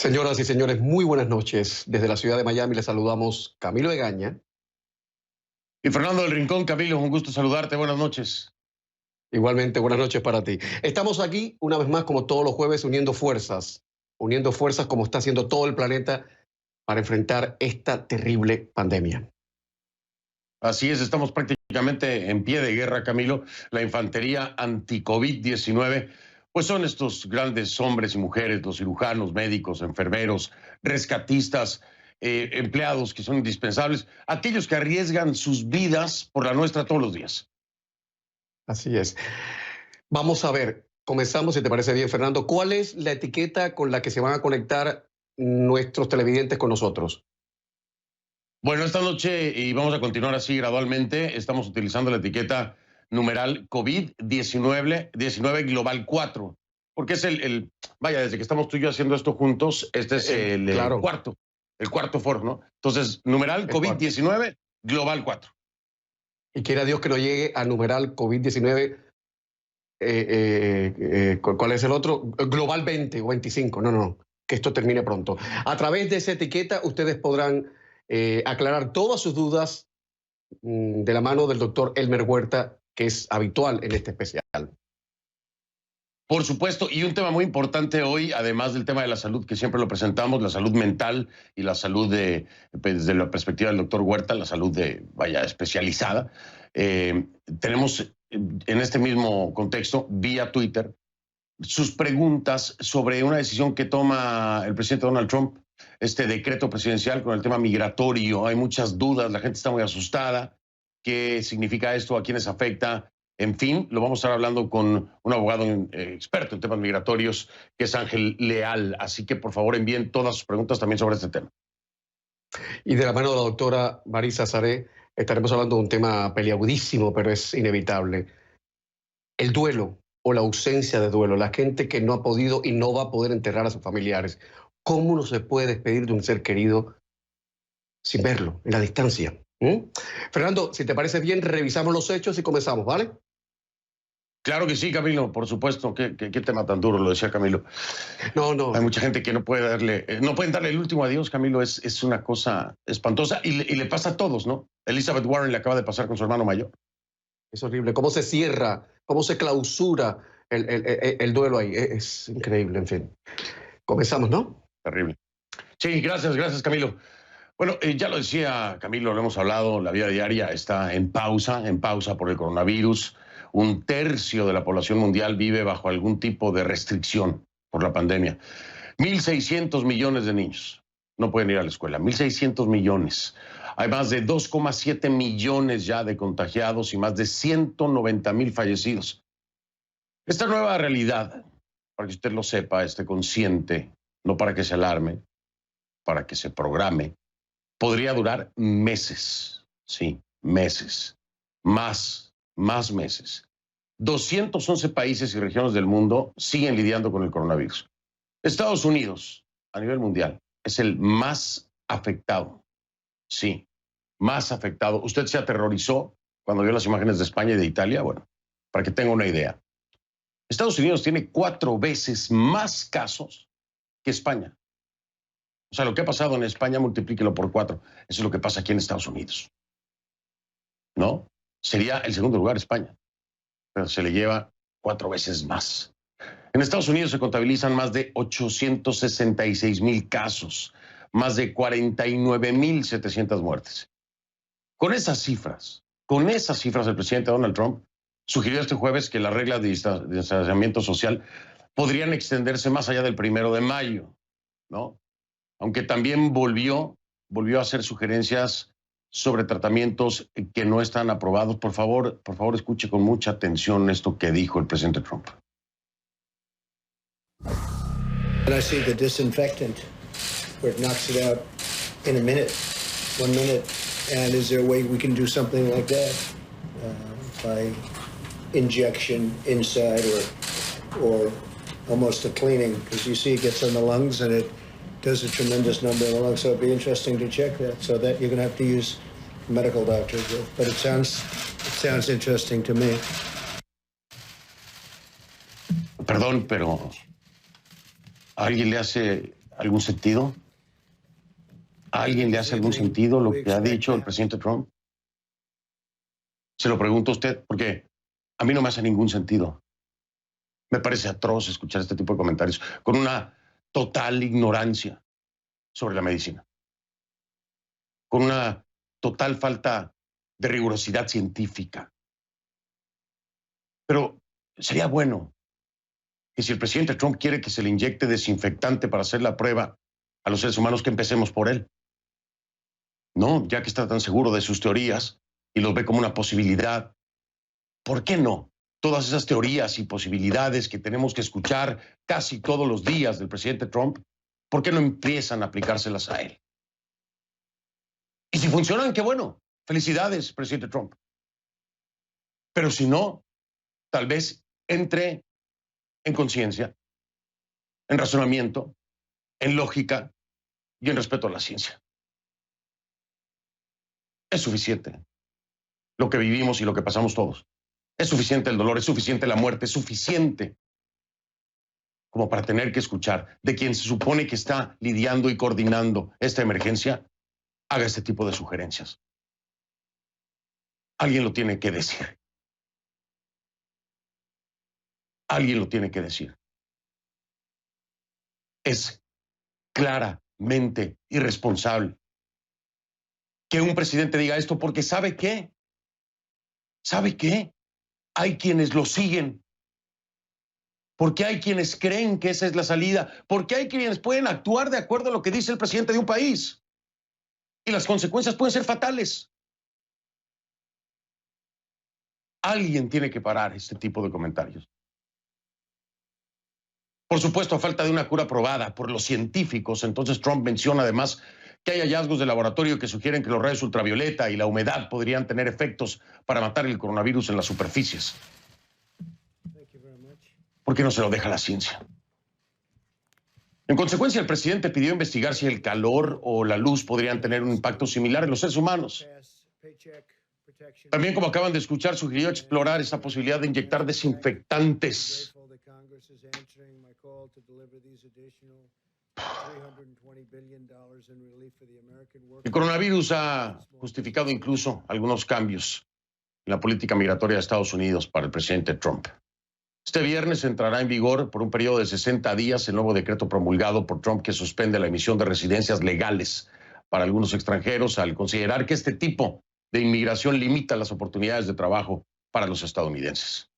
Señoras y señores, muy buenas noches. Desde la ciudad de Miami les saludamos Camilo Egaña. Y Fernando del Rincón. Camilo, un gusto saludarte. Buenas noches. Igualmente, buenas noches para ti. Estamos aquí una vez más, como todos los jueves, uniendo fuerzas como está haciendo todo el planeta para enfrentar esta terrible pandemia. Así es, estamos prácticamente en pie de guerra, Camilo. La infantería anti-COVID-19, pues son estos grandes hombres y mujeres, los cirujanos, médicos, enfermeros, rescatistas, empleados que son indispensables, aquellos que arriesgan sus vidas por la nuestra todos los días. Así es. Vamos a ver, comenzamos, si te parece bien, Fernando. ¿Cuál es la etiqueta con la que se van a conectar nuestros televidentes con nosotros? Bueno, esta noche, y vamos a continuar así gradualmente, estamos utilizando la etiqueta numeral COVID-19 Global 4, porque es vaya, desde que estamos tú y yo haciendo esto juntos, este es Claro. el cuarto foro, ¿no? Entonces, numeral COVID-19 Global 4. Y quiera Dios que no llegue al numeral COVID-19. ¿Cuál es el otro? Global 20 o 25. No, que esto termine pronto. A través de esa etiqueta ustedes podrán aclarar todas sus dudas de la mano del doctor Elmer Huerta, que es habitual en este especial. Por supuesto, y un tema muy importante hoy, además del tema de la salud, que siempre lo presentamos, la salud mental y la salud desde la perspectiva del doctor Huerta, la salud vaya, especializada. Tenemos en este mismo contexto, vía Twitter, sus preguntas sobre una decisión que toma el presidente Donald Trump, este decreto presidencial con el tema migratorio. Hay muchas dudas, la gente está muy asustada. ¿Qué significa esto? ¿A quiénes afecta? En fin, lo vamos a estar hablando con un abogado experto en temas migratorios, que es Ángel Leal. Así que, por favor, envíen todas sus preguntas también sobre este tema. Y de la mano de la doctora Marisa Saré estaremos hablando de un tema peliagudísimo, pero es inevitable. El duelo o la ausencia de duelo, la gente que no ha podido y no va a poder enterrar a sus familiares. ¿Cómo uno se puede despedir de un ser querido sin verlo, en la distancia? Fernando, si te parece bien, revisamos los hechos y comenzamos, ¿vale? Claro que sí, Camilo, por supuesto. ¿Qué tema tan duro? Lo decía Camilo. No. Hay mucha gente que no puede no pueden darle el último adiós, Camilo. Es una cosa espantosa y le pasa a todos, ¿no? Elizabeth Warren le acaba de pasar con su hermano mayor. Es horrible. ¿Cómo se cierra? ¿Cómo se clausura el duelo ahí? Es increíble, en fin. Comenzamos, ¿no? Terrible. Sí, gracias, Camilo. Bueno, ya lo decía Camilo, lo hemos hablado, la vida diaria está en pausa por el coronavirus. Un tercio de la población mundial vive bajo algún tipo de restricción por la pandemia. 1.600 millones de niños no pueden ir a la escuela, 1.600 millones. Hay más de 2,7 millones ya de contagiados y más de 190,000 fallecidos. Esta nueva realidad, para que usted lo sepa, esté consciente, no para que se alarme, para que se programe, podría durar meses, sí, meses, más meses. 211 países y regiones del mundo siguen lidiando con el coronavirus. Estados Unidos, a nivel mundial, es el más afectado, sí, más afectado. ¿Usted se aterrorizó cuando vio las imágenes de España y de Italia? Bueno, para que tenga una idea. Estados Unidos tiene 4 veces más casos que España. O sea, lo que ha pasado en España, multiplíquelo por 4. Eso es lo que pasa aquí en Estados Unidos. ¿No? Sería el segundo lugar España, pero se le lleva 4 veces más. En Estados Unidos se contabilizan más de 866,000 casos, más de 49,700 muertes. Con esas cifras, el presidente Donald Trump sugirió este jueves que las reglas de distanciamiento social podrían extenderse más allá del 1 de mayo, ¿no? Aunque también volvió a hacer sugerencias sobre tratamientos que no están aprobados. Por favor, escuche con mucha atención esto que dijo el presidente Trump. And I see the disinfectant where it knocks it out in a minute, 1 minute. And is there a way we can do something like that by injection inside or almost a cleaning? Because you see it gets on the lungs and it does a tremendous number in the lungs. So it'd be interesting to check that. So that you're going to have to use medical doctors. But it sounds interesting to me. Perdón, pero ¿alguien le hace algún sentido? ¿A alguien le hace algún sentido lo que ha dicho el presidente Trump? Se lo pregunto a usted, porque a mí no me hace ningún sentido. Me parece atroz escuchar este tipo de comentarios con una total ignorancia sobre la medicina, con una total falta de rigurosidad científica. Pero sería bueno que si el presidente Trump quiere que se le inyecte desinfectante para hacer la prueba a los seres humanos, que empecemos por él. No, ya que está tan seguro de sus teorías y los ve como una posibilidad, ¿por qué no? Todas esas teorías y posibilidades que tenemos que escuchar casi todos los días del presidente Trump, ¿por qué no empiezan a aplicárselas a él? Y si funcionan, qué bueno. Felicidades, presidente Trump. Pero si no, tal vez entre en conciencia, en razonamiento, en lógica y en respeto a la ciencia. Es suficiente lo que vivimos y lo que pasamos todos. Es suficiente el dolor, es suficiente la muerte, es suficiente como para tener que escuchar de quien se supone que está lidiando y coordinando esta emergencia, haga este tipo de sugerencias. Alguien lo tiene que decir. Alguien lo tiene que decir. Es claramente irresponsable que un presidente diga esto porque ¿sabe qué? ¿Sabe qué? Hay quienes lo siguen. Porque hay quienes creen que esa es la salida. Porque hay quienes pueden actuar de acuerdo a lo que dice el presidente de un país. Y las consecuencias pueden ser fatales. Alguien tiene que parar este tipo de comentarios. Por supuesto, a falta de una cura probada por los científicos, entonces Trump menciona además que hay hallazgos de laboratorio que sugieren que los rayos ultravioleta y la humedad podrían tener efectos para matar el coronavirus en las superficies. ¿Por qué no se lo deja la ciencia? En consecuencia, el presidente pidió investigar si el calor o la luz podrían tener un impacto similar en los seres humanos. También, como acaban de escuchar, sugirió explorar esa posibilidad de inyectar desinfectantes. El coronavirus ha justificado incluso algunos cambios en la política migratoria de Estados Unidos para el presidente Trump. Este viernes entrará en vigor por un periodo de 60 días el nuevo decreto promulgado por Trump que suspende la emisión de residencias legales para algunos extranjeros al considerar que este tipo de inmigración limita las oportunidades de trabajo para los estadounidenses.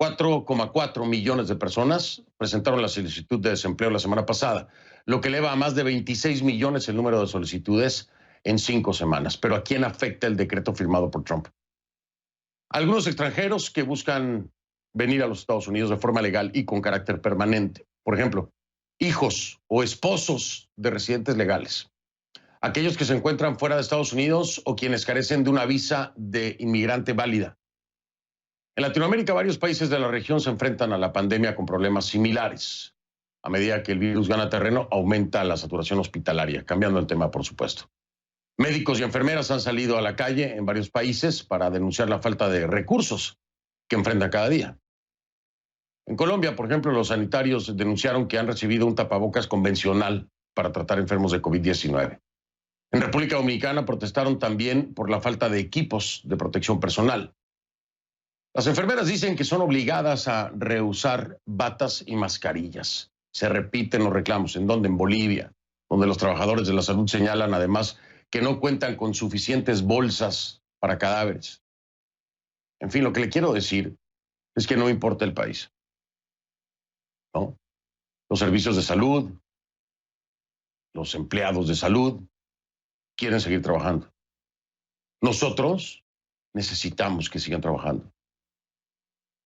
4,4 millones de personas presentaron la solicitud de desempleo la semana pasada, lo que eleva a más de 26 millones el número de solicitudes en 5 semanas. Pero ¿a quién afecta el decreto firmado por Trump? Algunos extranjeros que buscan venir a los Estados Unidos de forma legal y con carácter permanente. Por ejemplo, hijos o esposos de residentes legales. Aquellos que se encuentran fuera de Estados Unidos o quienes carecen de una visa de inmigrante válida. En Latinoamérica, varios países de la región se enfrentan a la pandemia con problemas similares. A medida que el virus gana terreno, aumenta la saturación hospitalaria, cambiando el tema, por supuesto. Médicos y enfermeras han salido a la calle en varios países para denunciar la falta de recursos que enfrentan cada día. En Colombia, por ejemplo, los sanitarios denunciaron que han recibido un tapabocas convencional para tratar enfermos de COVID-19. En República Dominicana protestaron también por la falta de equipos de protección personal. Las enfermeras dicen que son obligadas a reusar batas y mascarillas. Se repiten los reclamos. ¿En dónde? En Bolivia, donde los trabajadores de la salud señalan además que no cuentan con suficientes bolsas para cadáveres. En fin, lo que le quiero decir es que no importa el país, ¿no? Los servicios de salud, los empleados de salud quieren seguir trabajando. Nosotros necesitamos que sigan trabajando.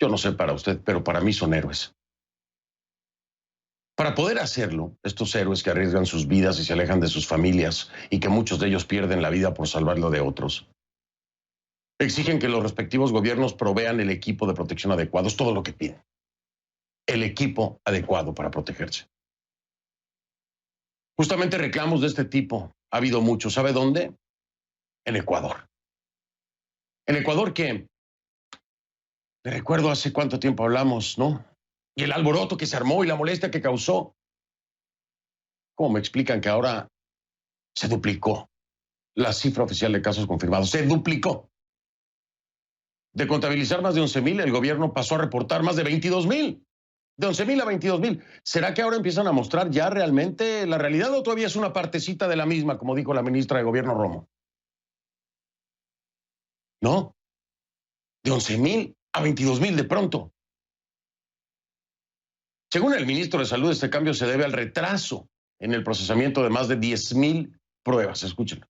Yo no sé para usted, pero para mí son héroes. Para poder hacerlo, estos héroes que arriesgan sus vidas y se alejan de sus familias y que muchos de ellos pierden la vida por salvarlo de otros, exigen que los respectivos gobiernos provean el equipo de protección adecuado. Es todo lo que piden. El equipo adecuado para protegerse. Justamente reclamos de este tipo ha habido muchos. ¿Sabe dónde? En Ecuador. En Ecuador que, le recuerdo hace cuánto tiempo hablamos, ¿no? Y el alboroto que se armó y la molestia que causó ¿Cómo me explican que ahora se duplicó la cifra oficial de casos confirmados? Se duplicó. De contabilizar más de 11,000, el gobierno pasó a reportar más de 22,000. De 11,000 a 22,000. ¿Será que ahora empiezan a mostrar ya realmente la realidad o todavía es una partecita de la misma, como dijo la ministra de Gobierno Romo? No. De 11,000 a 22,000 de pronto. Según el ministro de Salud, este cambio se debe al retraso en el procesamiento de más de 10,000 pruebas. Escúchenlo.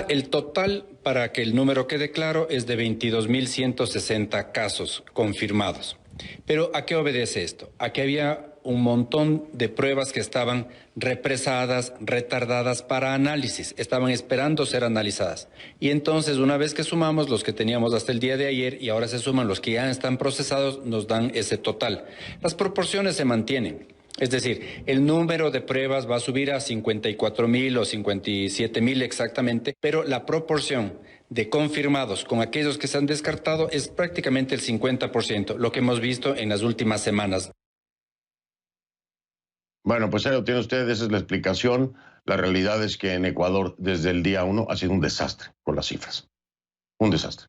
El total, para que el número quede claro, es de 22.160 casos confirmados. Pero ¿a qué obedece esto? A que había un montón de pruebas que estaban represadas, retardadas para análisis, estaban esperando ser analizadas. Y entonces, una vez que sumamos los que teníamos hasta el día de ayer y ahora se suman los que ya están procesados, nos dan ese total. Las proporciones se mantienen. Es decir, el número de pruebas va a subir a 54,000 o 57,000 exactamente, pero la proporción de confirmados con aquellos que se han descartado es prácticamente el 50%, lo que hemos visto en las últimas semanas. Bueno, pues ahí lo tiene usted, esa es la explicación. La realidad es que en Ecuador, desde el día 1, ha sido un desastre con las cifras. Un desastre.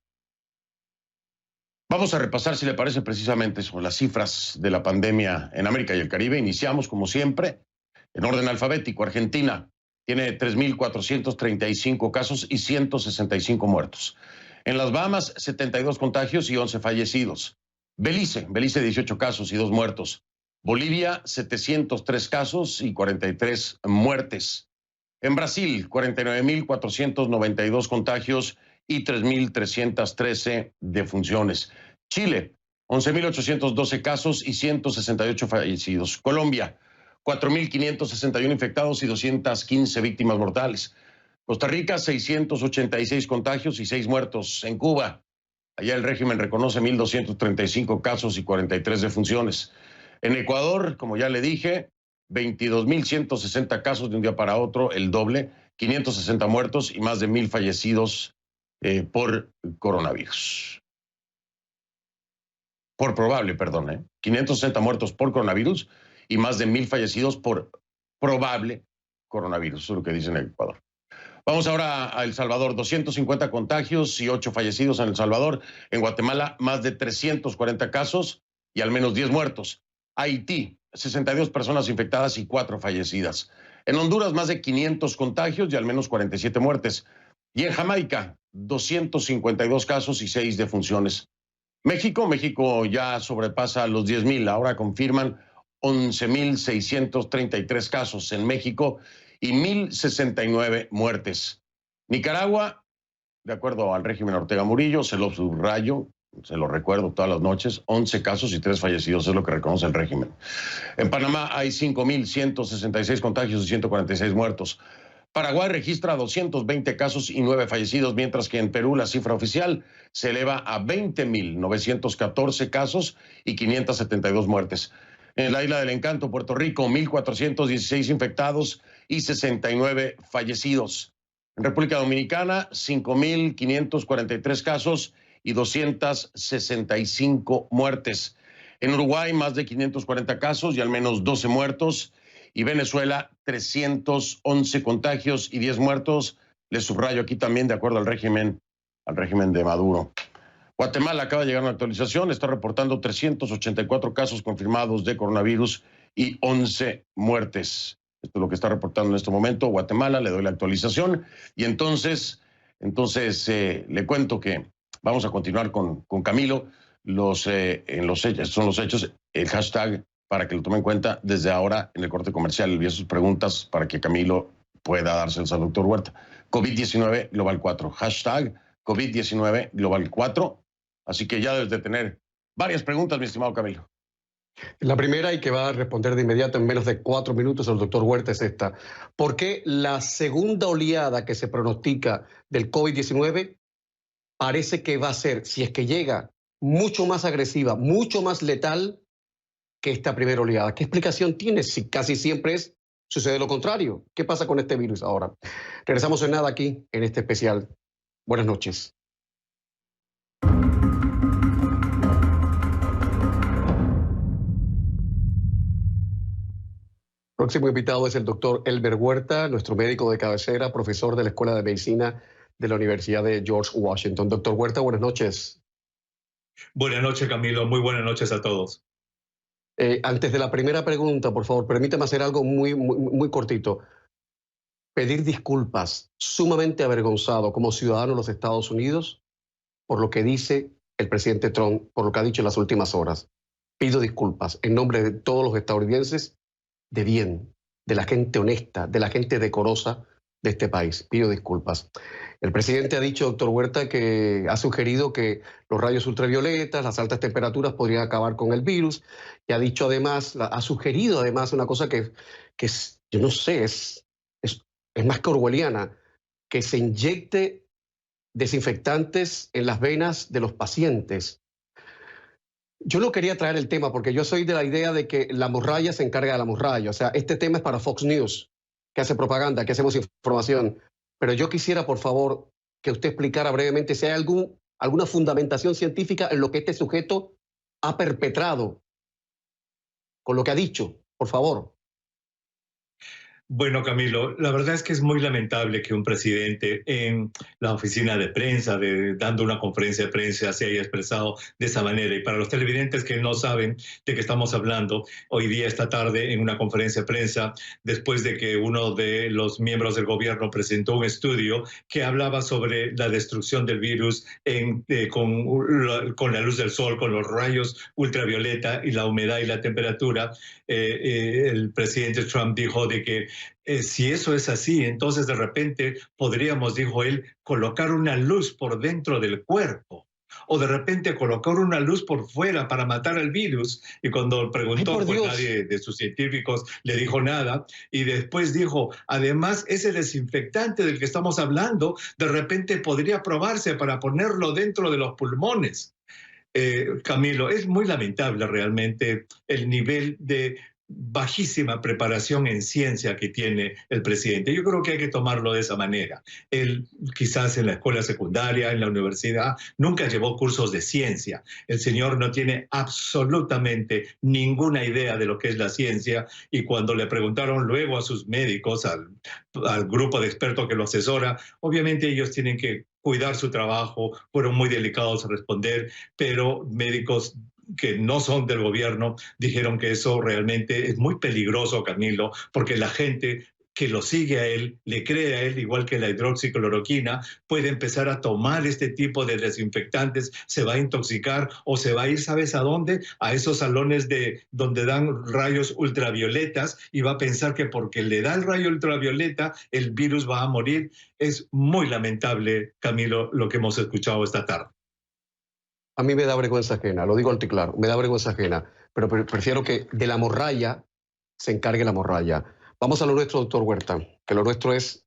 Vamos a repasar, si le parece, precisamente eso, las cifras de la pandemia en América y el Caribe. Iniciamos, como siempre, en orden alfabético. Argentina tiene 3,435 casos y 165 muertos. En las Bahamas, 72 contagios y 11 fallecidos. Belice, 18 casos y 2 muertos. Bolivia, 703 casos y 43 muertes. En Brasil, 49,492 contagios y 3,313 defunciones. Chile, 11,812 casos y 168 fallecidos. Colombia, 4,561 infectados y 215 víctimas mortales. Costa Rica, 686 contagios y 6 muertos. En Cuba, allá el régimen reconoce 1,235 casos y 43 defunciones. En Ecuador, como ya le dije, 22,160 casos de un día para otro, el doble, 560 muertos y más de 1,000 fallecidos por coronavirus. Por probable, perdón, 560 muertos por coronavirus y más de 1,000 fallecidos por probable coronavirus, eso es lo que dice en Ecuador. Vamos ahora a El Salvador, 250 contagios y 8 fallecidos en El Salvador. En Guatemala, más de 340 casos y al menos 10 muertos. Haití, 62 personas infectadas y 4 fallecidas. En Honduras, más de 500 contagios y al menos 47 muertes. Y en Jamaica, 252 casos y 6 defunciones. México ya sobrepasa los 10,000. Ahora confirman 11,633 casos en México y 1,069 muertes. Nicaragua, de acuerdo al régimen Ortega Murillo, se lo subrayo, se lo recuerdo todas las noches, 11 casos y 3 fallecidos, es lo que reconoce el régimen. En Panamá hay 5,166 contagios y 146 muertos. Paraguay registra 220 casos y 9 fallecidos, mientras que en Perú la cifra oficial se eleva a 20,914 casos y 572 muertes. En la Isla del Encanto, Puerto Rico, 1,416 infectados y 69 fallecidos. En República Dominicana, 5,543 casos y 265 muertes. En Uruguay, más de 540 casos y al menos 12 muertos. Y Venezuela, 311 contagios y 10 muertos. Les subrayo aquí también, de acuerdo al régimen de Maduro. Guatemala acaba de llegar una actualización, está reportando 384 casos confirmados de coronavirus y 11 muertes. Esto es lo que está reportando en este momento Guatemala, le doy la actualización. Y entonces le cuento que vamos a continuar con Camilo. Son los hechos, el hashtag para que lo tome en cuenta desde ahora en el corte comercial. Envíe sus preguntas para que Camilo pueda dárselas al doctor Huerta. COVID-19 Global 4. Hashtag COVID-19 Global 4. Así que ya debes de tener varias preguntas, mi estimado Camilo. La primera, y que va a responder de inmediato en menos de 4 minutos el doctor Huerta, es esta. ¿Por qué la segunda oleada que se pronostica del COVID-19 parece que va a ser, si es que llega, mucho más agresiva, mucho más letal que esta primera oleada? ¿Qué explicación tiene si casi siempre sucede lo contrario? ¿Qué pasa con este virus ahora? Regresamos en nada aquí en este especial. Buenas noches. Próximo invitado es el doctor Elber Huerta, nuestro médico de cabecera, profesor de la Escuela de Medicina de la Universidad de George Washington. Doctor Huerta, buenas noches. Buenas noches, Camilo. Muy buenas noches a todos. Antes de la primera pregunta, por favor, permítame hacer algo muy cortito. Pedir disculpas, sumamente avergonzado como ciudadano de los Estados Unidos por lo que dice el presidente Trump, por lo que ha dicho en las últimas horas. Pido disculpas en nombre de todos los estadounidenses de bien, de la gente honesta, de la gente decorosa de este país. Pido disculpas. El presidente ha dicho, doctor Huerta, que ha sugerido que los rayos ultravioletas, las altas temperaturas podrían acabar con el virus, y ha dicho además, ha sugerido además una cosa que es, yo no sé, es más que orwelliana, que se inyecte desinfectantes en las venas de los pacientes. Yo no quería traer el tema porque yo soy de la idea de que la morralla se encarga de la morralla. O sea, este tema es para Fox News, que hace propaganda, que hacemos información. Pero yo quisiera, por favor, que usted explicara brevemente si hay alguna fundamentación científica en lo que este sujeto ha perpetrado, con lo que ha dicho, por favor. Bueno, Camilo, la verdad es que es muy lamentable que un presidente en la oficina de prensa, dando una conferencia de prensa, se haya expresado de esa manera. Y para los televidentes que no saben de qué estamos hablando, hoy día, esta tarde, en una conferencia de prensa, después de que uno de los miembros del gobierno presentó un estudio que hablaba sobre la destrucción del virus con la luz del sol, con los rayos ultravioleta y la humedad y la temperatura, el presidente Trump dijo de que si eso es así, entonces de repente podríamos, dijo él, colocar una luz por dentro del cuerpo. O de repente colocar una luz por fuera para matar al virus. Y cuando preguntó, pues nadie de sus científicos le dijo nada. Y después dijo, además, ese desinfectante del que estamos hablando, de repente podría probarse para ponerlo dentro de los pulmones. Camilo, es muy lamentable realmente el nivel de bajísima preparación en ciencia que tiene el presidente. Yo creo que hay que tomarlo de esa manera. Él quizás en la escuela secundaria, en la universidad, nunca llevó cursos de ciencia. El señor no tiene absolutamente ninguna idea de lo que es la ciencia, y cuando le preguntaron luego a sus médicos, al grupo de expertos que lo asesora, obviamente ellos tienen que cuidar su trabajo, fueron muy delicados a responder, pero médicos que no son del gobierno dijeron que eso realmente es muy peligroso, Camilo, porque la gente que lo sigue a él, le cree a él, igual que la hidroxicloroquina, puede empezar a tomar este tipo de desinfectantes, se va a intoxicar o se va a ir, ¿sabes a dónde? A esos salones donde dan rayos ultravioletas, y va a pensar que porque le da el rayo ultravioleta, el virus va a morir. Es muy lamentable, Camilo, lo que hemos escuchado esta tarde. A mí me da vergüenza ajena, lo digo alto y claro, me da vergüenza ajena, pero prefiero que de la morralla se encargue la morralla. Vamos a lo nuestro, doctor Huerta, que lo nuestro es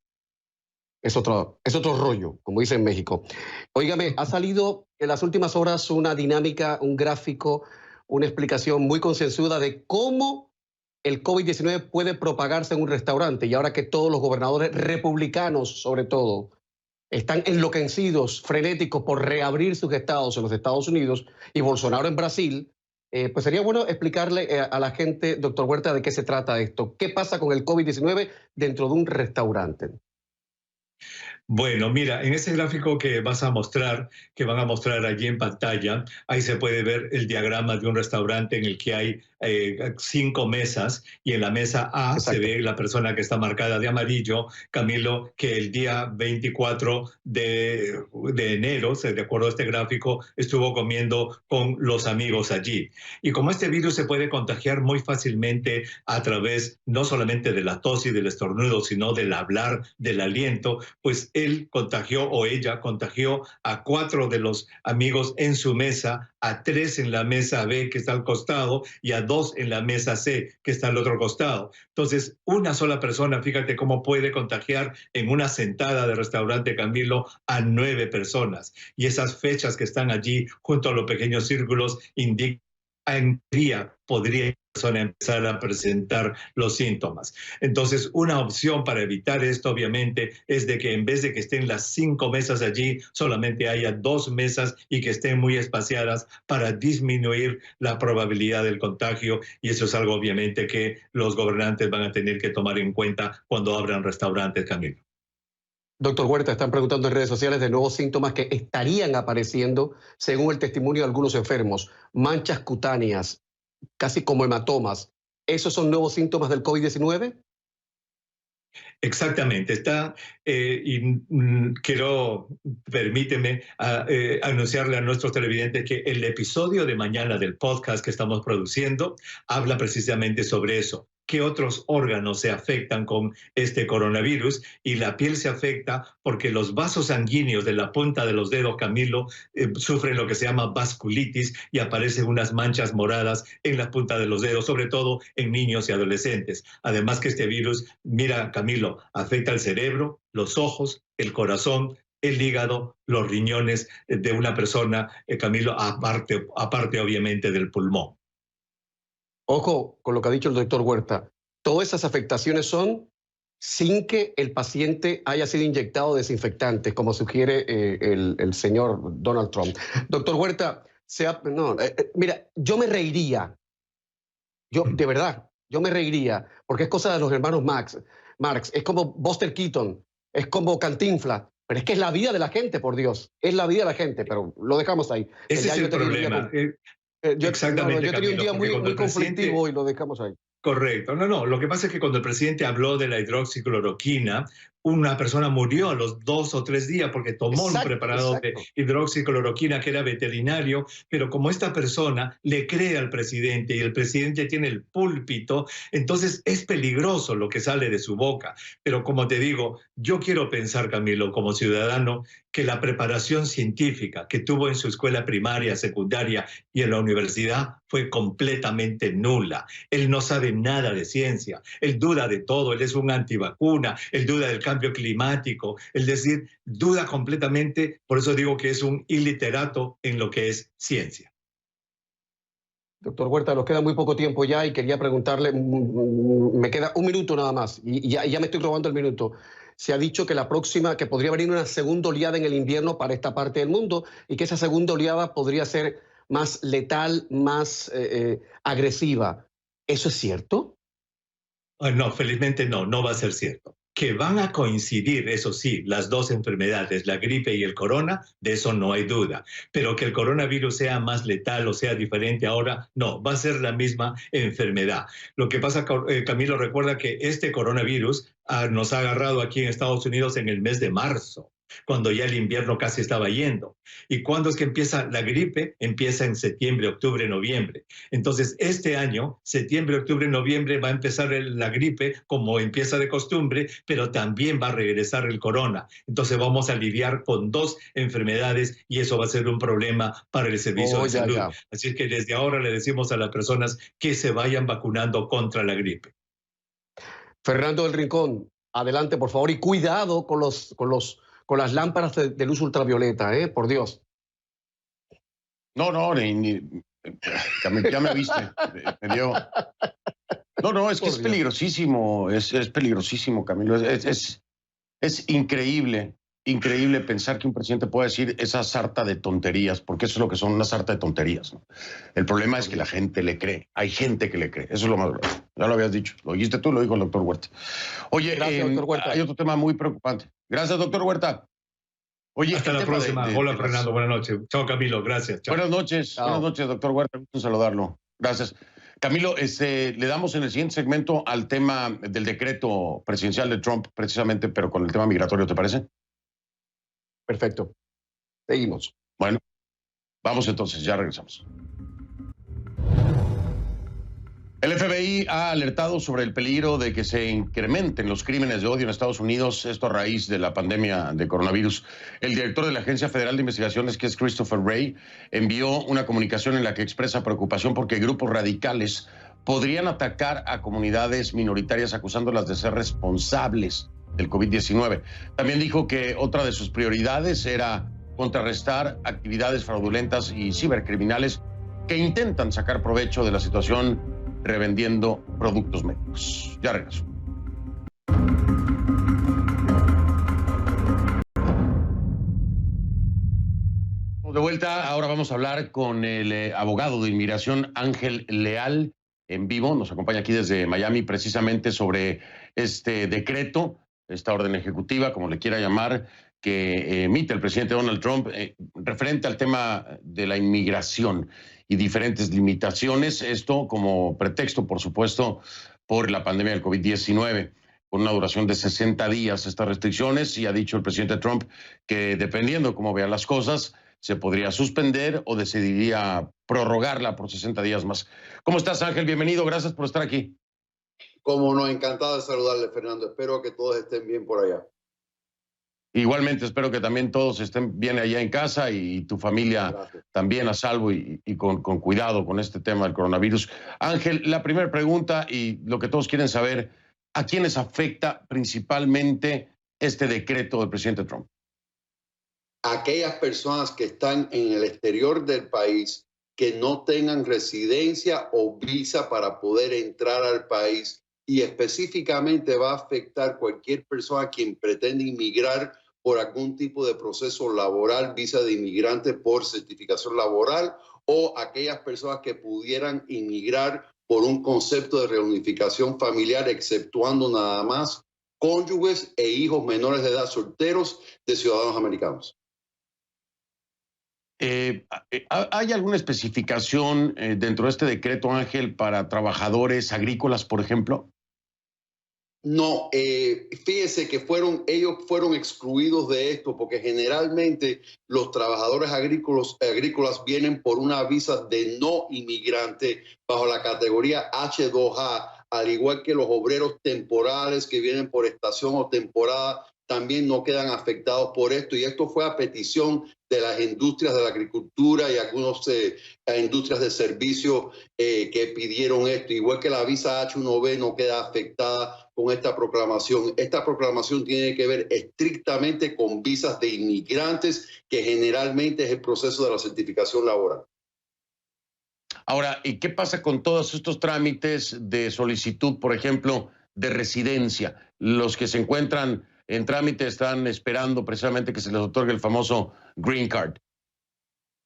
otro rollo, como dicen en México. Óigame, ha salido en las últimas horas una dinámica, un gráfico, una explicación muy concienzuda de cómo el COVID-19 puede propagarse en un restaurante, y ahora que todos los gobernadores republicanos, sobre todo, están enloquecidos, frenéticos por reabrir sus estados en los Estados Unidos y Bolsonaro en Brasil, pues sería bueno explicarle a la gente, doctor Huerta, de qué se trata esto. ¿Qué pasa con el COVID-19 dentro de un restaurante? Bueno, mira, en ese gráfico que vas a mostrar, que van a mostrar allí en pantalla, ahí se puede ver el diagrama de un restaurante en el que hay 5 mesas, y en la mesa A se ve la persona que está marcada de amarillo, Camilo, que el día 24 de enero, de acuerdo a este gráfico, estuvo comiendo con los amigos allí. Y como este virus se puede contagiar muy fácilmente a través no solamente de la tos y del estornudo, sino del hablar, del aliento, pues él contagió, o ella contagió, a 4 de los amigos en su mesa, a 3 en la mesa B, que está al costado, y a 2 en la mesa C, que está al otro costado. Entonces, una sola persona, fíjate cómo puede contagiar en una sentada de restaurante, Camilo, a 9 personas. Y esas fechas que están allí junto a los pequeños círculos indican en día podría la persona empezar a presentar los síntomas. Entonces, una opción para evitar esto, obviamente, es de que en vez de que estén las 5 mesas allí, solamente haya 2 mesas y que estén muy espaciadas para disminuir la probabilidad del contagio. Y eso es algo, obviamente, que los gobernantes van a tener que tomar en cuenta cuando abran restaurantes, Camilo. Doctor Huerta, están preguntando en redes sociales de nuevos síntomas que estarían apareciendo, según el testimonio de algunos enfermos. Manchas cutáneas, casi como hematomas. ¿Esos son nuevos síntomas del COVID-19? Exactamente, permíteme anunciarle a nuestros televidentes que el episodio de mañana del podcast que estamos produciendo habla precisamente sobre eso. ¿Qué otros órganos se afectan con este coronavirus? Y la piel se afecta porque los vasos sanguíneos de la punta de los dedos, Camilo, sufren lo que se llama vasculitis y aparecen unas manchas moradas en la punta de los dedos, sobre todo en niños y adolescentes. Además que este virus, mira, Camilo, afecta el cerebro, los ojos, el corazón, el hígado, los riñones de una persona, Camilo, aparte obviamente del pulmón. Ojo con lo que ha dicho el doctor Huerta. Todas esas afectaciones son sin que el paciente haya sido inyectado desinfectantes, como sugiere el señor Donald Trump. Doctor Huerta, mira, yo me reiría. De verdad, yo me reiría, porque es cosa de los hermanos Marx, es como Buster Keaton, es como Cantinflas, pero es que es la vida de la gente, por Dios, es la vida de la gente, pero lo dejamos ahí. Ese es el problema. Exactamente. Yo tenía un día muy conflictivo y lo dejamos ahí. Correcto. No. Lo que pasa es que cuando el presidente habló de la hidroxicloroquina, una persona murió a los 2 o 3 días porque tomó un preparado de hidroxicloroquina que era veterinario, pero como esta persona le cree al presidente y el presidente tiene el púlpito, entonces es peligroso lo que sale de su boca. Pero como te digo, yo quiero pensar, Camilo, como ciudadano, que la preparación científica que tuvo en su escuela primaria, secundaria y en la universidad fue completamente nula. Él no sabe nada de ciencia, él duda de todo, él es un antivacuna, él duda del cambio climático, es decir, duda completamente, por eso digo que es un iliterato en lo que es ciencia. Doctor Huerta, nos queda muy poco tiempo ya y quería preguntarle, me queda un minuto nada más, y ya me estoy robando el minuto. Se ha dicho que que podría venir una segunda oleada en el invierno para esta parte del mundo y que esa segunda oleada podría ser más letal, más agresiva. ¿Eso es cierto? No, felizmente no va a ser cierto. Que van a coincidir, eso sí, las dos enfermedades, la gripe y el corona, de eso no hay duda. Pero que el coronavirus sea más letal o sea diferente ahora, no, va a ser la misma enfermedad. Lo que pasa, Camilo, recuerda que este coronavirus nos ha agarrado aquí en Estados Unidos en el mes de marzo, cuando ya el invierno casi estaba yendo. ¿Y cuándo es que empieza la gripe? Empieza en septiembre, octubre, noviembre. Entonces, este año, septiembre, octubre, noviembre, va a empezar la gripe como empieza de costumbre, pero también va a regresar el corona. Entonces, vamos a lidiar con 2 enfermedades y eso va a ser un problema para el servicio de salud. Así que desde ahora le decimos a las personas que se vayan vacunando contra la gripe. Fernando del Rincón, adelante, por favor, y cuidado con las lámparas de luz ultravioleta, por Dios. No, ya me viste. Me dio... No, es que es peligrosísimo, es peligrosísimo, Camilo. Es increíble pensar que un presidente pueda decir esa sarta de tonterías, porque eso es lo que son, una sarta de tonterías, ¿no? El problema es que la gente le cree, hay gente que le cree, eso es lo más grave. Ya lo habías dicho, lo dijiste tú, lo dijo el doctor Huerta. Oye, gracias, doctor Huerta. Hay otro tema muy preocupante. Gracias, doctor Huerta. Oye, hasta la próxima. Hola, Fernando, buenas noches. Chao, Camilo, gracias. Chao. Buenas noches, doctor Huerta, gusto saludarlo. Gracias. Camilo, le damos en el siguiente segmento al tema del decreto presidencial de Trump, precisamente, pero con el tema migratorio, ¿te parece? Perfecto. Seguimos. Bueno, vamos entonces, ya regresamos. El FBI ha alertado sobre el peligro de que se incrementen los crímenes de odio en Estados Unidos, esto a raíz de la pandemia de coronavirus. El director de la Agencia Federal de Investigaciones, que es Christopher Wray, envió una comunicación en la que expresa preocupación porque grupos radicales podrían atacar a comunidades minoritarias acusándolas de ser responsables del COVID-19. También dijo que otra de sus prioridades era contrarrestar actividades fraudulentas y cibercriminales que intentan sacar provecho de la situación revendiendo productos médicos. Ya regreso. De vuelta, ahora vamos a hablar con el abogado de inmigración Ángel Leal en vivo. Nos acompaña aquí desde Miami precisamente sobre este decreto, esta orden ejecutiva, como le quiera llamar, que emite el presidente Donald Trump referente al tema de la inmigración y diferentes limitaciones. Esto como pretexto, por supuesto, por la pandemia del COVID-19. Con una duración de 60 días estas restricciones, y ha dicho el presidente Trump que dependiendo cómo vean las cosas, se podría suspender o decidiría prorrogarla por 60 días más. ¿Cómo estás, Ángel? Bienvenido, gracias por estar aquí. Cómo no, encantado de saludarle, Fernando. Espero que todos estén bien por allá. Igualmente, espero que también todos estén bien allá en casa y tu familia Gracias. también a salvo y con cuidado con este tema del coronavirus. Ángel, la primera pregunta y lo que todos quieren saber, ¿a quiénes afecta principalmente este decreto del presidente Trump? Aquellas personas que están en el exterior del país, que no tengan residencia o visa para poder entrar al país, y específicamente va a afectar cualquier persona quien pretende inmigrar por algún tipo de proceso laboral, visa de inmigrante por certificación laboral, o aquellas personas que pudieran inmigrar por un concepto de reunificación familiar, exceptuando nada más cónyuges e hijos menores de edad solteros de ciudadanos americanos. ¿Hay alguna especificación dentro de este decreto, Ángel, para trabajadores agrícolas, por ejemplo? No, fíjese que ellos fueron excluidos de esto porque generalmente los trabajadores agrícolas vienen por una visa de no inmigrante bajo la categoría H2A, al igual que los obreros temporales que vienen por estación o temporada también no quedan afectados por esto, y esto fue a petición de las industrias de la agricultura y algunas industrias de servicio que pidieron esto, igual que la visa H1B no queda afectada con esta proclamación. Esta proclamación tiene que ver estrictamente con visas de inmigrantes, que generalmente es el proceso de la certificación laboral. Ahora, ¿y qué pasa con todos estos trámites de solicitud, por ejemplo, de residencia? Los que se encuentran en trámite están esperando precisamente que se les otorgue el famoso Green Card.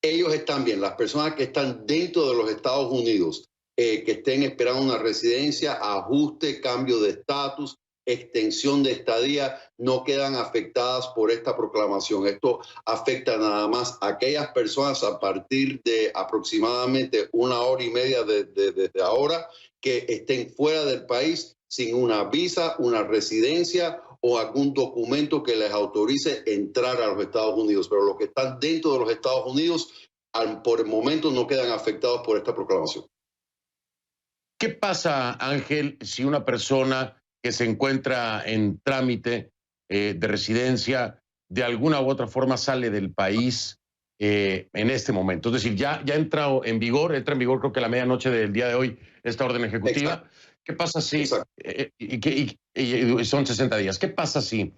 Ellos están bien, las personas que están dentro de los Estados Unidos, que estén esperando una residencia, ajuste, cambio de estatus, extensión de estadía, no quedan afectadas por esta proclamación. Esto afecta nada más a aquellas personas a partir de aproximadamente 1 hora y media desde ahora, que estén fuera del país sin una visa, una residencia o algún documento que les autorice entrar a los Estados Unidos. Pero los que están dentro de los Estados Unidos, por el momento no quedan afectados por esta proclamación. ¿Qué pasa, Ángel, si una persona que se encuentra en trámite de residencia de alguna u otra forma sale del país en este momento? Es decir, ya entra en vigor creo que a la medianoche del día de hoy esta orden ejecutiva. Exacto. ¿Qué pasa si, y son 60 días, qué pasa si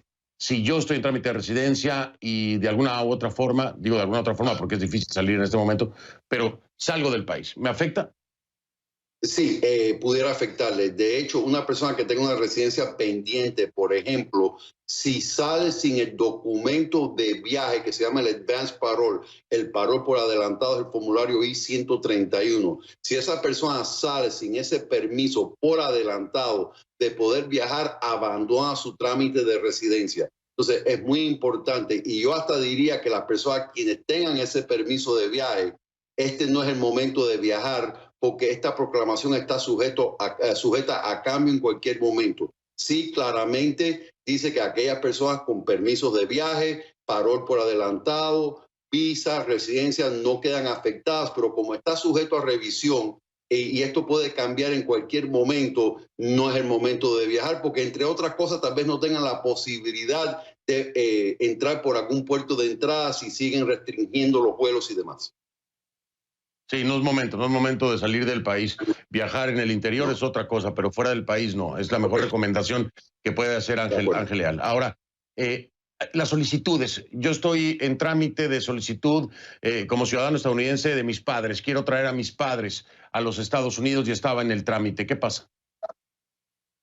yo estoy en trámite de residencia y de alguna u otra forma, digo de alguna otra forma porque es difícil salir en este momento, pero salgo del país, ¿me afecta? Sí, pudiera afectarle. De hecho, una persona que tenga una residencia pendiente, por ejemplo, si sale sin el documento de viaje que se llama el Advance Parole, el parol por adelantado es el formulario I-131. Si esa persona sale sin ese permiso por adelantado de poder viajar, abandona su trámite de residencia. Entonces, es muy importante, y yo hasta diría que las personas quienes tengan ese permiso de viaje, este no es el momento de viajar, porque esta proclamación está sujeta a cambio en cualquier momento. Sí, claramente dice que aquellas personas con permisos de viaje, parol por adelantado, visa, residencia, no quedan afectadas, pero como está sujeto a revisión y esto puede cambiar en cualquier momento, no es el momento de viajar, porque entre otras cosas tal vez no tengan la posibilidad de entrar por algún puerto de entrada si siguen restringiendo los vuelos y demás. Sí, no es momento de salir del país. Viajar en el interior es otra cosa, pero fuera del país no. Es la mejor recomendación que puede hacer Ángel Leal. Ahora, las solicitudes. Yo estoy en trámite de solicitud como ciudadano estadounidense de mis padres. Quiero traer a mis padres a los Estados Unidos y estaba en el trámite. ¿Qué pasa?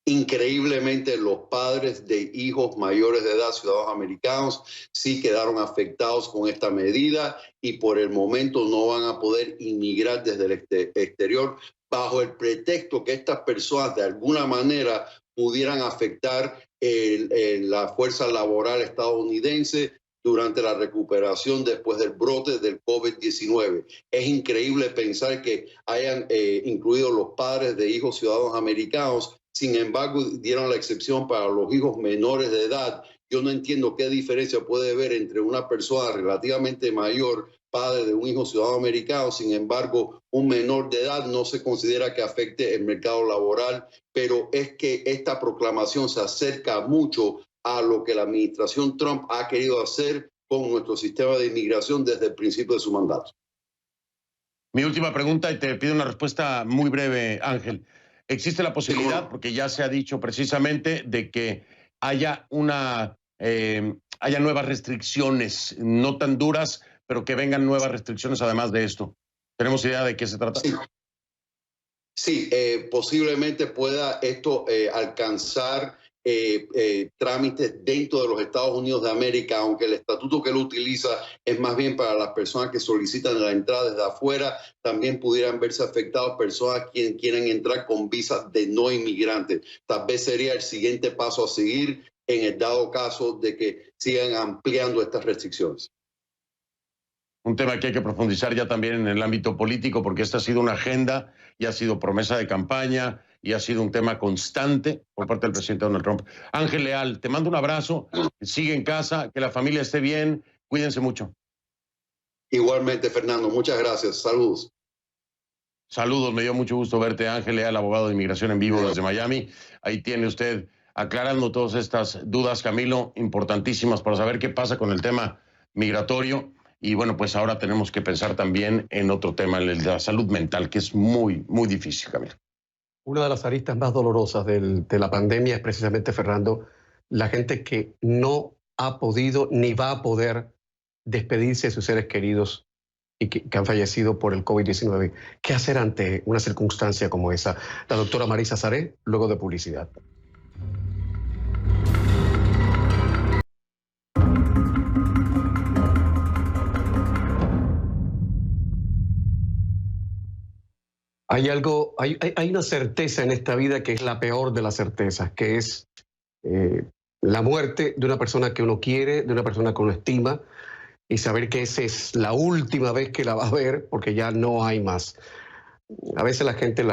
Increíblemente, los padres de hijos mayores de edad, ciudadanos americanos, sí quedaron afectados con esta medida y por el momento no van a poder inmigrar desde el exterior bajo el pretexto que estas personas de alguna manera pudieran afectar la fuerza laboral estadounidense durante la recuperación después del brote del COVID-19. Es increíble pensar que hayan incluido los padres de hijos ciudadanos americanos. Sin embargo, dieron la excepción para los hijos menores de edad. Yo no entiendo qué diferencia puede haber entre una persona relativamente mayor, padre de un hijo ciudadano americano. Sin embargo, un menor de edad no se considera que afecte el mercado laboral, pero es que esta proclamación se acerca mucho a lo que la administración Trump ha querido hacer con nuestro sistema de inmigración desde el principio de su mandato. Mi última pregunta, y te pido una respuesta muy breve, Ángel. ¿Existe la posibilidad, porque ya se ha dicho precisamente, de que haya haya nuevas restricciones, no tan duras, pero que vengan nuevas restricciones además de esto? ¿Tenemos idea de qué se trata? Sí, posiblemente pueda esto alcanzar trámites dentro de los Estados Unidos de América, aunque el estatuto que él utiliza es más bien para las personas que solicitan la entrada desde afuera. También pudieran verse afectados personas quienes quieren entrar con visas de no inmigrantes. Tal vez sería el siguiente paso a seguir en el dado caso de que sigan ampliando estas restricciones. Un tema que hay que profundizar ya también en el ámbito político, porque esta ha sido una agenda y ha sido promesa de campaña y ha sido un tema constante por parte del presidente Donald Trump. Ángel Leal, te mando un abrazo, sigue en casa, que la familia esté bien, cuídense mucho. Igualmente, Fernando, muchas gracias. Saludos. Saludos, me dio mucho gusto verte, Ángel Leal, abogado de inmigración en vivo desde Miami. Ahí tiene usted aclarando todas estas dudas, Camilo, importantísimas para saber qué pasa con el tema migratorio. Y bueno, pues ahora tenemos que pensar también en otro tema, el de la salud mental, que es muy, muy difícil, Camilo. Una de las aristas más dolorosas de la pandemia es precisamente, Fernando, la gente que no ha podido ni va a poder despedirse de sus seres queridos y que han fallecido por el COVID-19. ¿Qué hacer ante una circunstancia como esa? La doctora Marisa Saré, luego de publicidad. Hay una certeza en esta vida que es la peor de las certezas, que es la muerte de una persona que uno quiere, de una persona que uno estima, y saber que esa es la última vez que la va a ver, porque ya no hay más. A veces la gente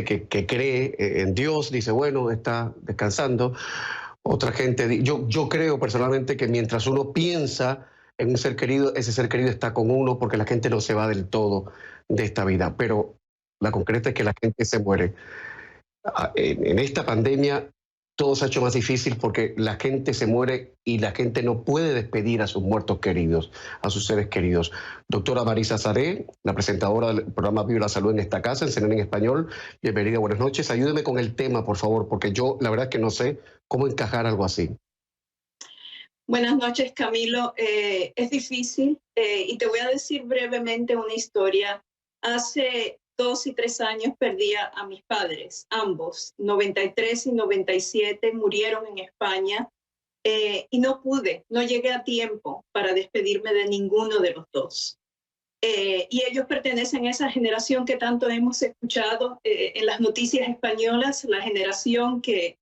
que cree en Dios dice, bueno, está descansando. Otra gente, yo creo personalmente que mientras uno piensa en un ser querido, ese ser querido está con uno, porque la gente no se va del todo de esta vida. Pero la concreta es que la gente se muere. En esta pandemia todo se ha hecho más difícil porque la gente se muere y la gente no puede despedir a sus muertos queridos, a sus seres queridos. Doctora Marisa Saré, la presentadora del programa Vive la Salud en esta casa, en CNN en español. Bienvenida, buenas noches. Ayúdeme con el tema, por favor, porque yo la verdad es que no sé cómo encajar algo así. Buenas noches, Camilo. Es difícil y te voy a decir brevemente una historia. Hace 2 y 3 años perdí a mis padres, ambos, 93 y 97, murieron en España y no llegué a tiempo para despedirme de ninguno de los dos. Y ellos pertenecen a esa generación que tanto hemos escuchado en las noticias españolas, la generación que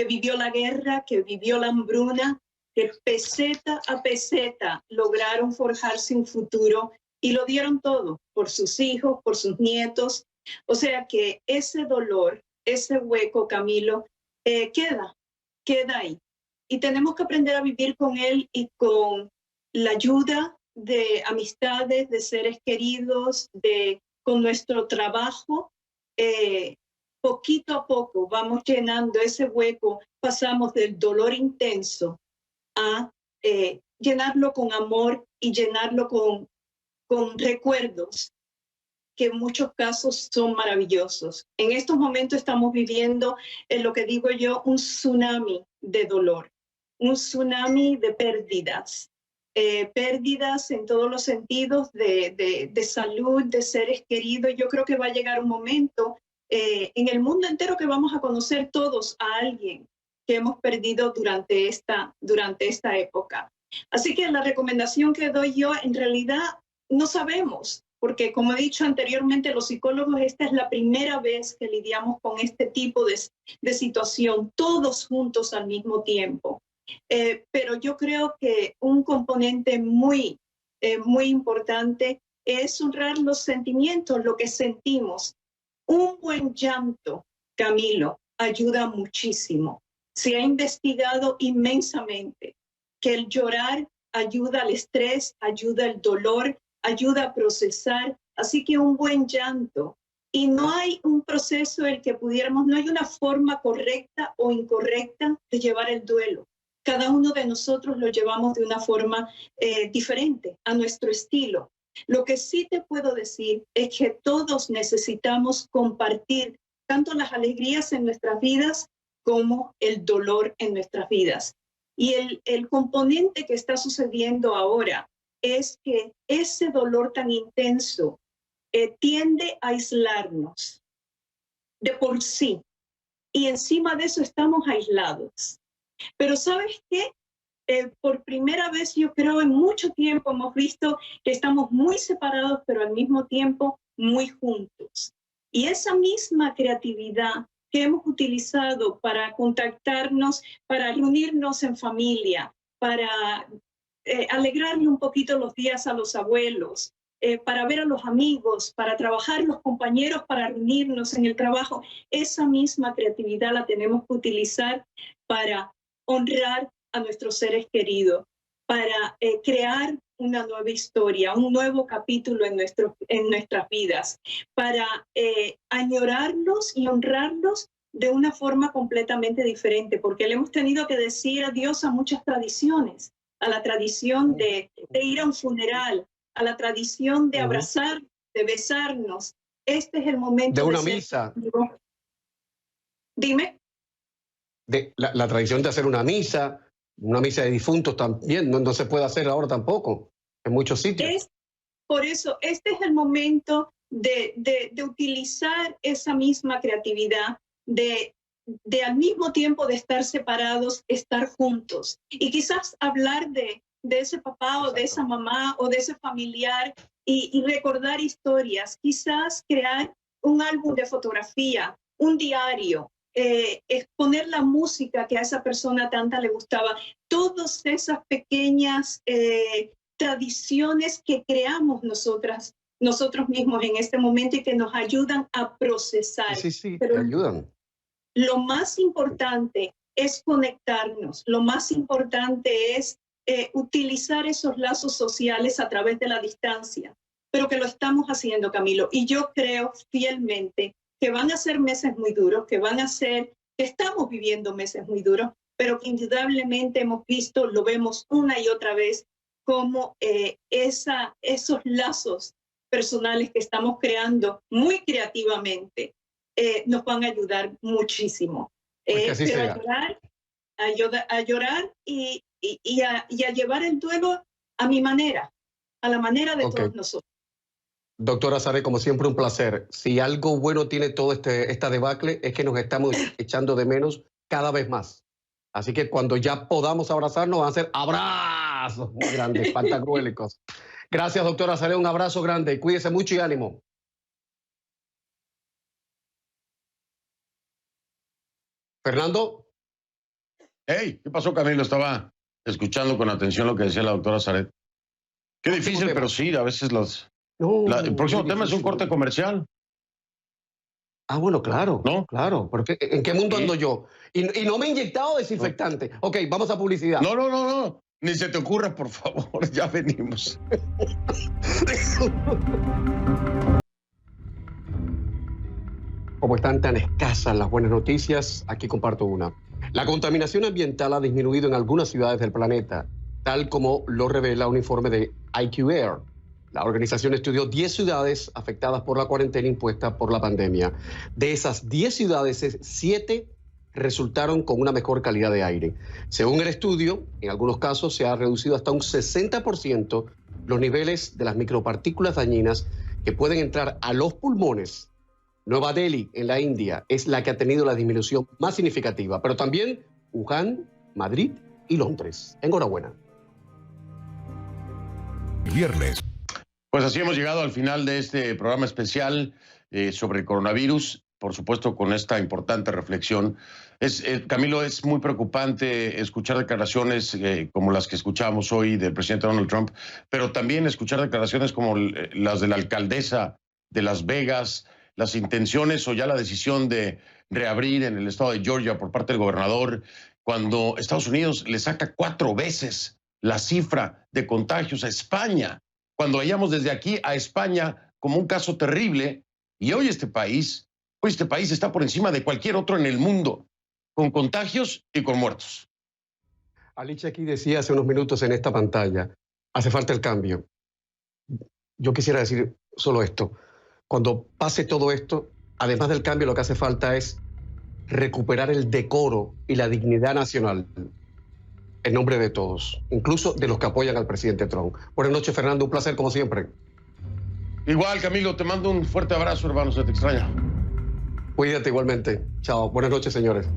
vivió la guerra, que vivió la hambruna, que peseta a peseta lograron forjarse un futuro y lo dieron todo por sus hijos, por sus nietos. O sea que ese dolor, ese hueco, Camilo, queda ahí. Y tenemos que aprender a vivir con él y con la ayuda de amistades, de seres queridos, con nuestro trabajo. Poquito a poco vamos llenando ese hueco, pasamos del dolor intenso a llenarlo con amor y llenarlo con recuerdos que en muchos casos son maravillosos. En estos momentos estamos viviendo, en lo que digo yo, un tsunami de dolor. un tsunami de pérdidas. Pérdidas en todos los sentidos de salud, de seres queridos. Yo creo que va a llegar un momento en el mundo entero que vamos a conocer todos a alguien que hemos perdido durante esta época. Así que la recomendación que doy yo, en realidad no sabemos, porque como he dicho anteriormente, los psicólogos, esta es la primera vez que lidiamos con este tipo de situación, todos juntos al mismo tiempo. Pero yo creo que un componente muy importante es honrar los sentimientos, lo que sentimos. Un buen llanto, Camilo, ayuda muchísimo. Se ha investigado inmensamente que el llorar ayuda al estrés, ayuda al dolor, ayuda a procesar. Así que un buen llanto. Y no hay un proceso en el que no hay una forma correcta o incorrecta de llevar el duelo. Cada uno de nosotros lo llevamos de una forma diferente, a nuestro estilo. Lo que sí te puedo decir es que todos necesitamos compartir tanto las alegrías en nuestras vidas como el dolor en nuestras vidas. Y el componente que está sucediendo ahora es que ese dolor tan intenso tiende a aislarnos de por sí. Y encima de eso estamos aislados. Pero ¿sabes qué? Por primera vez, yo creo, en mucho tiempo hemos visto que estamos muy separados, pero al mismo tiempo muy juntos. Y esa misma creatividad que hemos utilizado para contactarnos, para reunirnos en familia, para alegrarle un poquito los días a los abuelos, para ver a los amigos, para trabajar los compañeros, para reunirnos en el trabajo, esa misma creatividad la tenemos que utilizar para honrar a nuestros seres queridos, para crear una nueva historia, un nuevo capítulo en nuestras vidas, para añorarlos y honrarlos de una forma completamente diferente, porque le hemos tenido que decir adiós a muchas tradiciones, a la tradición de ir a un funeral, a la tradición de abrazar, de besarnos. Este es el momento de una misa. Dime. De la tradición de hacer una misa de difuntos también, no se puede hacer ahora tampoco, en muchos sitios. Por eso, este es el momento de utilizar esa misma creatividad, de al mismo tiempo de estar separados, estar juntos. Y quizás hablar de ese papá o de esa mamá o de ese familiar y recordar historias, quizás crear un álbum de fotografía, un diario, exponer la música que a esa persona tanta le gustaba, todas esas pequeñas tradiciones que creamos nosotros mismos en este momento y que nos ayudan a procesar. Sí, pero te ayudan. Lo más importante es conectarnos, lo más importante es utilizar esos lazos sociales a través de la distancia, pero que lo estamos haciendo, Camilo, y yo creo fielmente que van a ser meses muy duros, que estamos viviendo meses muy duros, pero que indudablemente hemos visto, lo vemos una y otra vez, como esos lazos personales que estamos creando muy creativamente nos van a ayudar muchísimo. Pero a llorar y a llevar el duelo a mi manera, a la manera de todos nosotros. Doctora Saré, como siempre, un placer. Si algo bueno tiene todo esta debacle es que nos estamos echando de menos cada vez más. Así que cuando ya podamos abrazarnos, van a ser abrazos muy grandes, pantagruélicos. Gracias, doctora Saré, un abrazo grande. Cuídese mucho y ánimo. Fernando. Hey, ¿qué pasó, Camilo? Estaba escuchando con atención lo que decía la doctora Saré. Qué difícil, pero sí, a veces el próximo tema es un corte comercial. Bueno, claro, ¿no? Claro, porque ¿en qué mundo ando yo? Y no me he inyectado desinfectante. Ok, vamos a publicidad. No. Ni se te ocurra, por favor, ya venimos. Como están tan escasas las buenas noticias, aquí comparto una. La contaminación ambiental ha disminuido en algunas ciudades del planeta, tal como lo revela un informe de IQ Air. La organización estudió 10 ciudades afectadas por la cuarentena impuesta por la pandemia. De esas 10 ciudades, 7 resultaron con una mejor calidad de aire. Según el estudio, en algunos casos se ha reducido hasta un 60% los niveles de las micropartículas dañinas que pueden entrar a los pulmones. Nueva Delhi, en la India, es la que ha tenido la disminución más significativa, pero también Wuhan, Madrid y Londres. Enhorabuena. Viernes. Pues así hemos llegado al final de este programa especial sobre el coronavirus, por supuesto con esta importante reflexión. Camilo, es muy preocupante escuchar declaraciones como las que escuchamos hoy del presidente Donald Trump, pero también escuchar declaraciones como las de la alcaldesa de Las Vegas, las intenciones o ya la decisión de reabrir en el estado de Georgia por parte del gobernador, cuando Estados Unidos le saca 4 veces la cifra de contagios a España, cuando veíamos desde aquí a España como un caso terrible, y hoy este país está por encima de cualquier otro en el mundo, con contagios y con muertos. Alicia aquí decía hace unos minutos en esta pantalla, hace falta el cambio. Yo quisiera decir solo esto. Cuando pase todo esto, además del cambio, lo que hace falta es recuperar el decoro y la dignidad nacional en nombre de todos, incluso de los que apoyan al presidente Trump. Buenas noches, Fernando, un placer como siempre. Igual, Camilo, te mando un fuerte abrazo, hermano, se te extraña. Cuídate igualmente. Chao, buenas noches, señores.